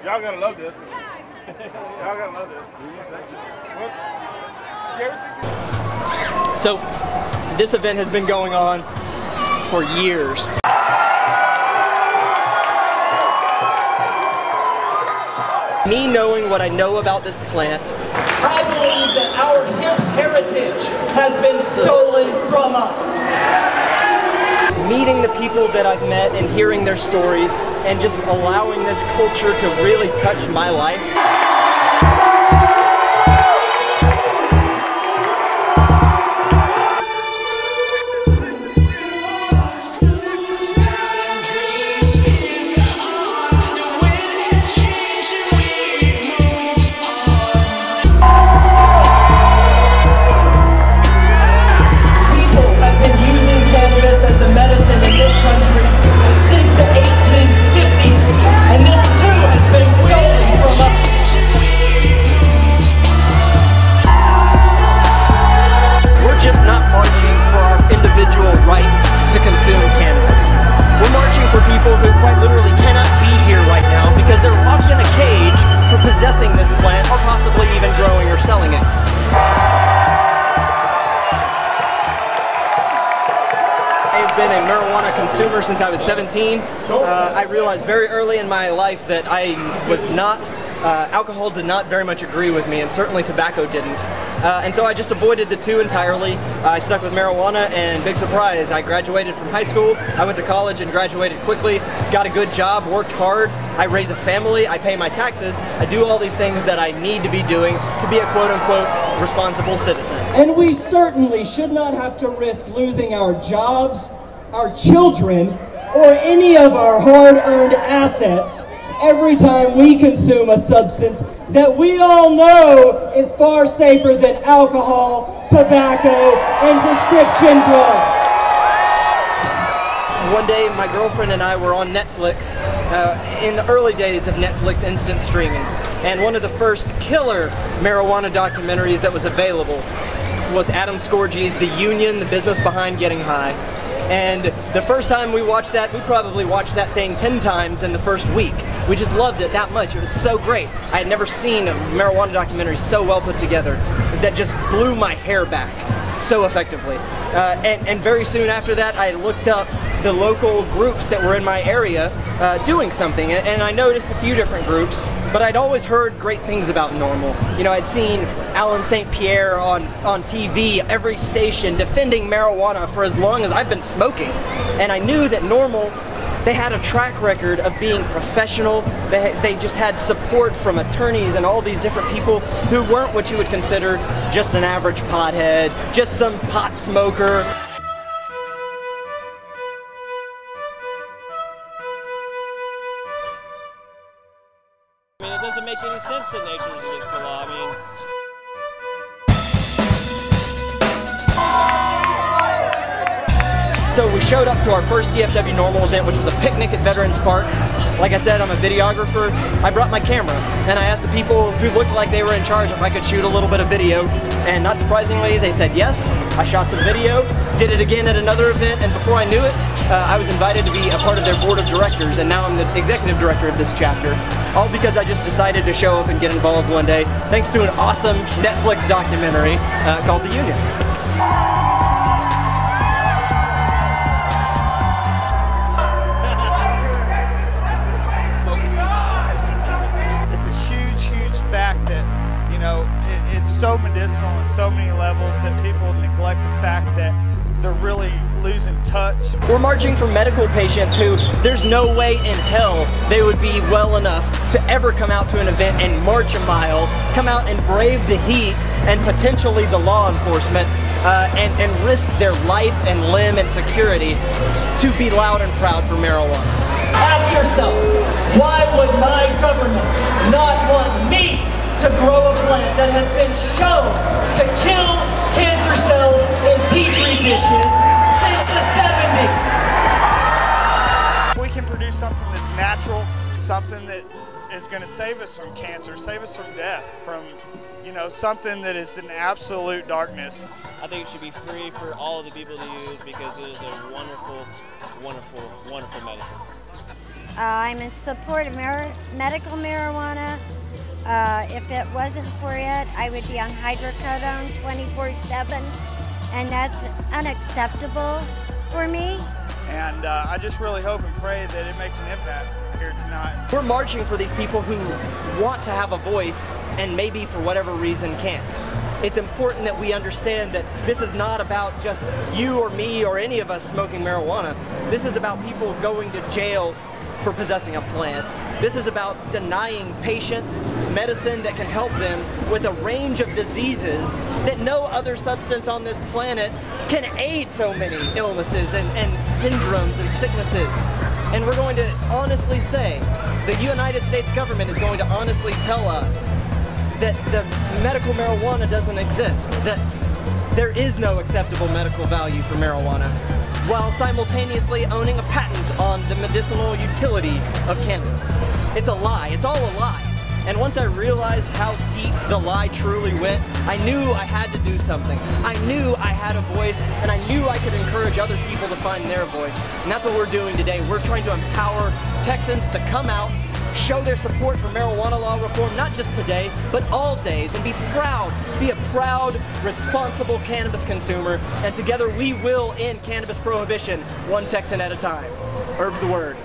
Y'all gotta love this. Y'all gotta love this. So, this event has been going on for years. Me knowing what I know about this plant, I believe that our hemp heritage has been stolen from us. Meeting the people that I've met and hearing their stories and just allowing this culture to really touch my life. Been a marijuana consumer since I was 17. I realized very early in my life that I was not, alcohol did not very much agree with me, and certainly tobacco didn't. And so I just avoided the two entirely. I stuck with marijuana, and big surprise, I graduated from high school. I went to college and graduated quickly, got a good job, worked hard. I raise a family, I pay my taxes, I do all these things that I need to be doing to be a quote-unquote responsible citizen. And we certainly should not have to risk losing our jobs, our children, or any of our hard-earned assets every time we consume a substance that we all know is far safer than alcohol, tobacco, and prescription drugs. One day, my girlfriend and I were on Netflix in the early days of Netflix instant streaming, and one of the first killer marijuana documentaries that was available was Adam Scorgi's The Union, the business behind getting high. And the first time we watched that, we probably watched that thing 10 times in the first week. We just loved it that much. It was so great. I had never seen a marijuana documentary so well put together that just blew my hair back so effectively. And very soon after that, I looked up the local groups that were in my area doing something, and I noticed a few different groups, but I'd always heard great things about NORML. You know, I'd seen Alan St. Pierre on TV, every station, defending marijuana for as long as I've been smoking, and I knew that NORML, they had a track record of being professional. They just had support from attorneys and all these different people who weren't what you would consider just an average pothead, just some pot smoker. I mean, it doesn't make any sense that nature's against the law. I mean, so we showed up to our first DFW NORML event, which was a picnic at Veterans Park. Like I said, I'm a videographer. I brought my camera, and I asked the people who looked like they were in charge if I could shoot a little bit of video, and not surprisingly, they said yes. I shot some video, did it again at another event, and before I knew it, I was invited to be a part of their board of directors, and now I'm the executive director of this chapter. All because I just decided to show up and get involved one day, thanks to an awesome Netflix documentary called The Union. It's so medicinal on so many levels that people neglect the fact that they're really losing touch. We're marching for medical patients who there's no way in hell they would be well enough to ever come out to an event and march a mile, come out and brave the heat and potentially the law enforcement and risk their life and limb and security to be loud and proud for marijuana. Ask yourself, why would my government not want me to grow a plant that has been shown to kill cancer cells in petri dishes since the 70s? We can produce something that's natural, something that is going to save us from cancer, save us from death, from, you know, something that is in absolute darkness. I think it should be free for all of the people to use because it is a wonderful, wonderful, wonderful medicine. I'm in support of medical marijuana. If it wasn't for it, I would be on hydrocodone 24/7, and that's unacceptable for me. And I just really hope and pray that it makes an impact here tonight. We're marching for these people who want to have a voice and maybe for whatever reason can't. It's important that we understand that this is not about just you or me or any of us smoking marijuana. This is about people going to jail for possessing a plant. This is about denying patients medicine that can help them with a range of diseases that no other substance on this planet can aid so many illnesses and syndromes and sicknesses. And we're going to honestly say, the United States government is going to honestly tell us that the medical marijuana doesn't exist, that there is no acceptable medical value for marijuana, while simultaneously owning a patent on the medicinal utility of cannabis. It's a lie. It's all a lie. And once I realized how deep the lie truly went, I knew I had to do something. I knew I had a voice, and I knew I could encourage other people to find their voice. And that's what we're doing today. We're trying to empower Texans to come out, show their support for marijuana law reform, not just today, but all days, and be a proud, responsible cannabis consumer, and together we will end cannabis prohibition, one Texan at a time. Herb's the word.